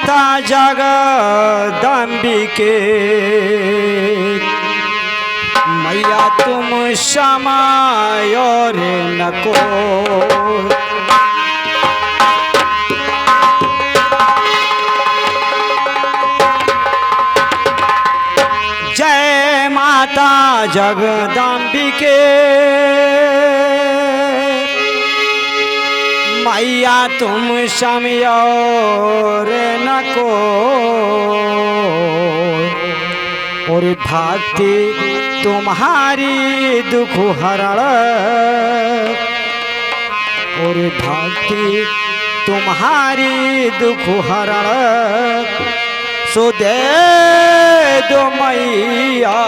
माता जगदम्बिके मैया तुम समय रे नको। जय माता जगदम्बिके मैया तुम समय रे नको। और भक्ति तुम्हारी दुख हरण, और भक्ति तुम्हारी दुख हरण सो दे दो मैया।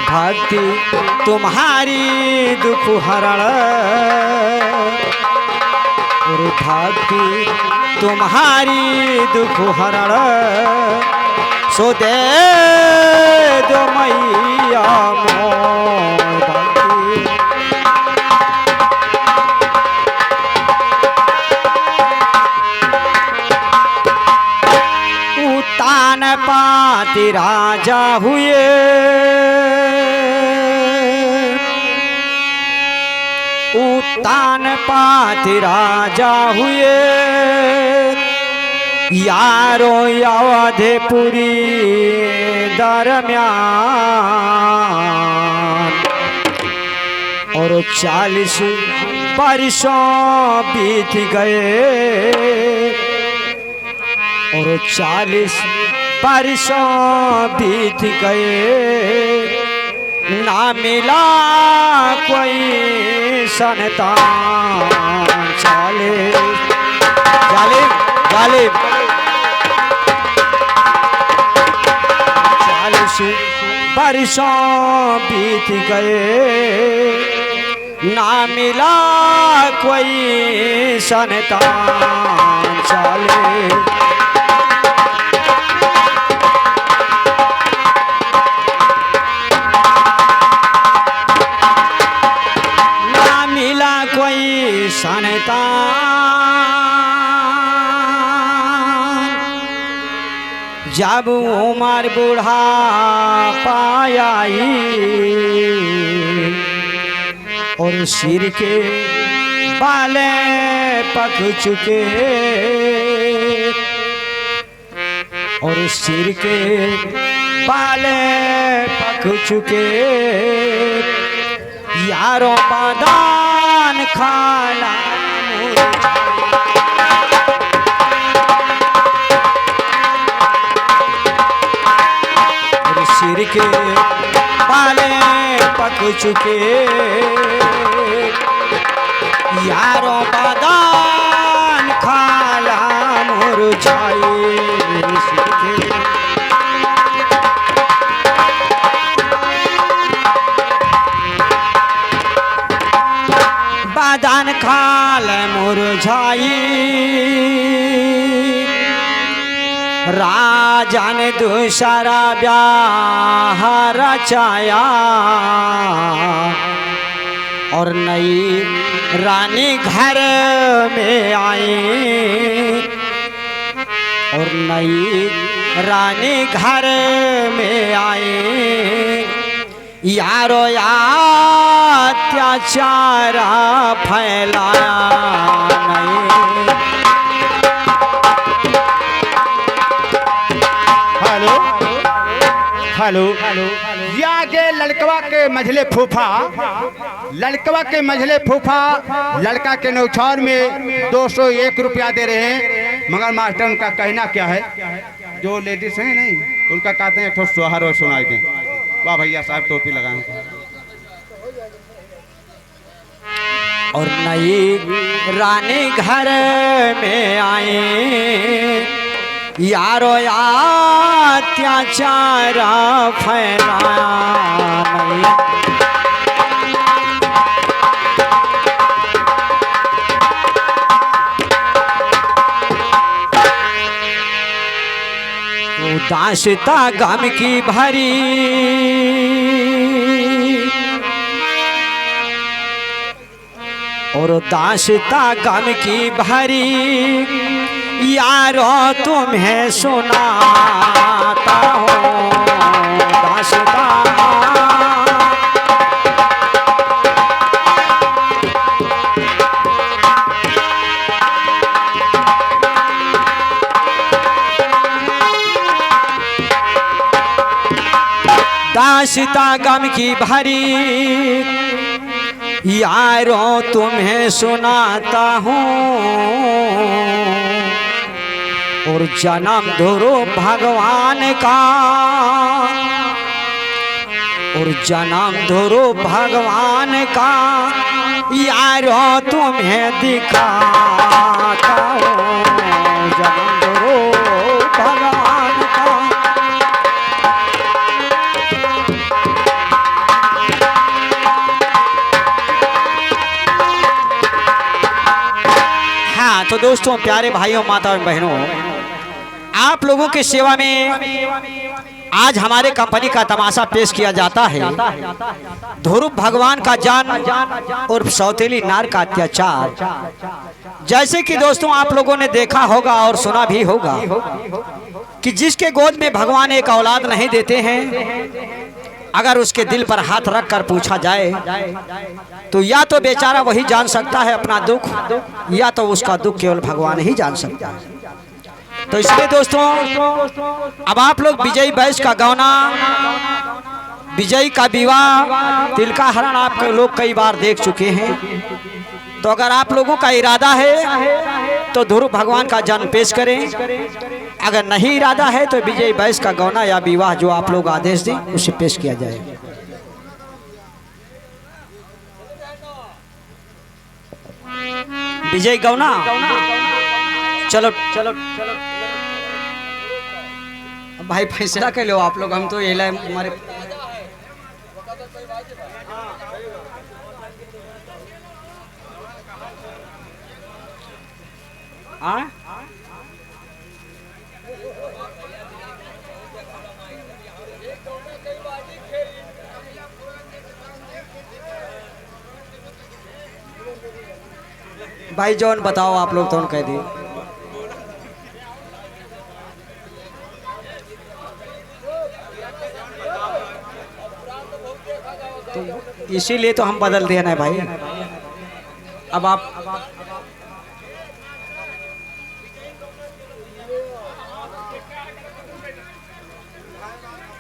भक्ति तुम्हारी दुख हरण, और भक्ति तुम्हारी दुख हरण सो दे दो मैया मोर भक्ति। उत्तान पाति राजा हुए, उत्तान पाति राजा हुए यारो अवधपुरी दरम्यान। और 40 वर्षों बीत गए, और 40 वर्षों बीत गए ना मिला कोई संतान। जालिम जालिम 40 वर्षों बीत गए ना मिला कोई संतान। चले संतान। जब उमर बूढ़ा पायाई, और सिर के बाले पक चुके, और सिर के बाले पक चुके यारों बादान खाना। और सिर के बाले पक चुके यारों बादान खाला मुरझाए। सिर के बादान खाल मुरझाई, राजा ने दूसरा ब्याह रचाया, और नई रानी घर में आई, और नई रानी घर में आई यारो अत्याचार फैलाया नहीं। हेलो हेलो ये आगे लड़कवा के मझले फूफा, लड़कवा के मझले फूफा लड़का के न्यौछावर में 201 रुपया दे रहे हैं। मगर मास्टर उनका कहना क्या है, जो लेडीज हैं नहीं उनका कहते हैं एक सोहर और सुनाई दें। वाह भैया साहब टोपी लगाए। और नई रानी घर में आए यारो अत्याचार फैलाया नहीं। उदासता गम की भरी और दास्ता गम की भरी यारो तुम्हें सुनाता हूँ दास्ता। दास्ता गम की भरी यारों तुम्हें सुनाता हूँ और जन्म धरो भगवान का और जन्म धरो भगवान का यारों तुम्हें दिखाता हूँ जन्म धरो भगवान का। तो दोस्तों, प्यारे भाइयों, माता और बहनों, आप लोगों की सेवा में आज हमारे कंपनी का तमाशा पेश किया जाता है। ध्रुव भगवान का जान और सौतेली नार का अत्याचार। जैसे कि दोस्तों आप लोगों ने देखा होगा और सुना भी होगा कि जिसके गोद में भगवान एक औलाद नहीं देते हैं, अगर उसके दिल पर हाथ रख कर पूछा जाए तो या तो बेचारा वही जान सकता है अपना दुख, या तो उसका दुख केवल भगवान ही जान सकता है। तो इसलिए दोस्तों, अब आप लोग विजयी बैस का गाना, विजयी का विवाह, तिलका हरण आप लोग कई बार देख चुके हैं। तो अगर आप लोगों का इरादा है तो ध्रुव भगवान का जन्म पेश करें, अगर नहीं इरादा है तो विजयी बैस का गाना या विवाह जो आप लोग आदेश दें उसे पेश किया जाए। विजय गौना, चलो चलो चलो भाई, फैसला कर लो आप लोग, हम तो ये हमारे भाई जॉन बताओ, आप लोग तो कह दिए। तो इसीलिए तो हम बदल दिए ना भाई। अब आप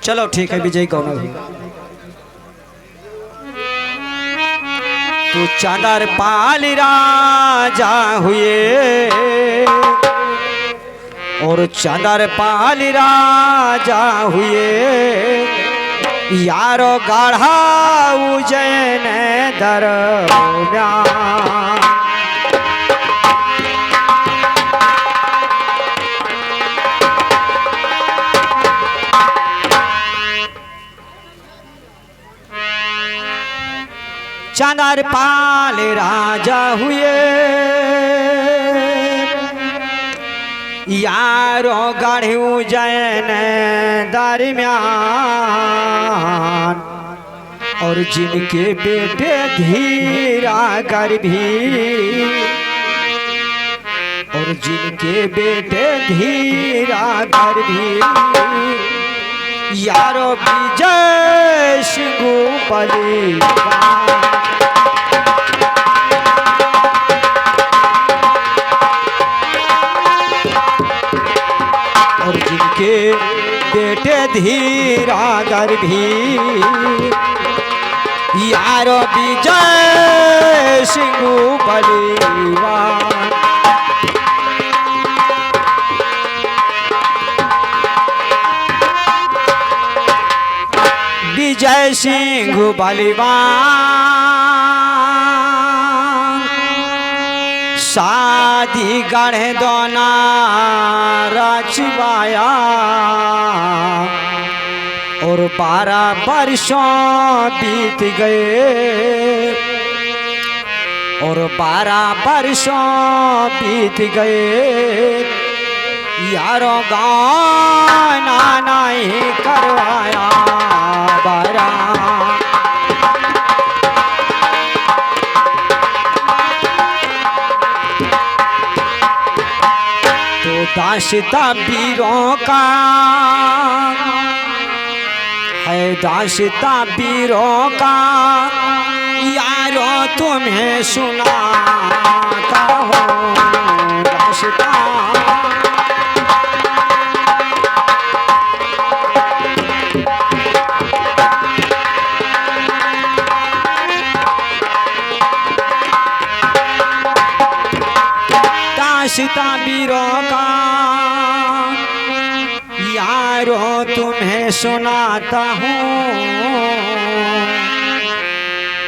चलो ठीक है, विजय कौन है? तू चांदर पाल राजा हुए और चांदर पाल राजा हुए, यारो गाढ़ा उज्जैन दरम्यान। चांदर पाल राजा हुए, यारो गढ़ उज्जैन दरम्यान, और जिनके बेटे धीरा गर्भी, और जिनके बेटे धीरा गर्भी, यारो विजय सिंह बलिदान। और जिनके बेटे धीरा गर्भी, यारो विजय सिंह बलिदान। विजय सिंह बलिवान, शादी गढ़ दोना रचवाया, और 12 वर्षों बीत गए, और 12 वर्षों बीत गए, यारो गाना नहीं करवाया बारा। दास्तां वीरों का है, दास्तां वीरों का यारो तुम्हें सुनाता हूँ। दास्तां दास्तां वीरों का यारो तुम्हें सुनाता हूँ।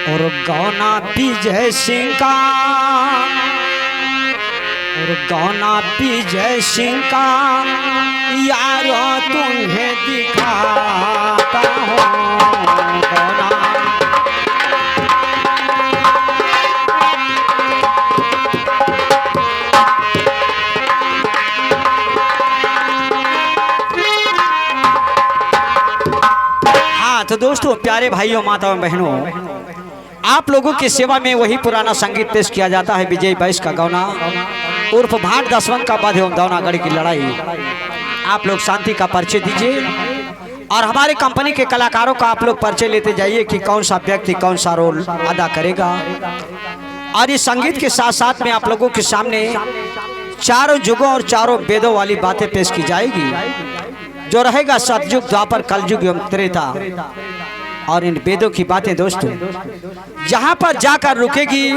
और गौना विजय सिंह का, और गौना विजय सिंह का यारो तुम्हें दिखाता हूँ। गौना तो दोस्तों, प्यारे भाइयों, माताओं, बहनों, आप लोगों की सेवा में वही पुराना संगीत पेश किया जाता है। विजय बैस का गौना उर्फ भाट दसवंत का बध एवं दौनागढ़ की लड़ाई। आप लोग शांति का परिचय दीजिए और हमारे कंपनी के कलाकारों का आप लोग परिचय लेते जाइए कि कौन सा व्यक्ति कौन सा रोल अदा करेगा। और इस संगीत के साथ साथ में आप लोगों के सामने चारों युगों और चारों वेदों वाली बातें पेश की जाएगी, जो रहेगा सतयुग, द्वापर, कलयुग एवं त्रेता। और इन वेदों की बातें दोस्तों जहां पर जाकर रुकेगी,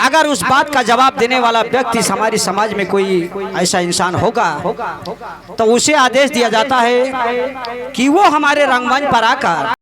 अगर उस बात का जवाब देने वाला व्यक्ति हमारे समाज में कोई ऐसा इंसान होगा तो उसे आदेश दिया जाता है कि वो हमारे रंगमंच पर आकर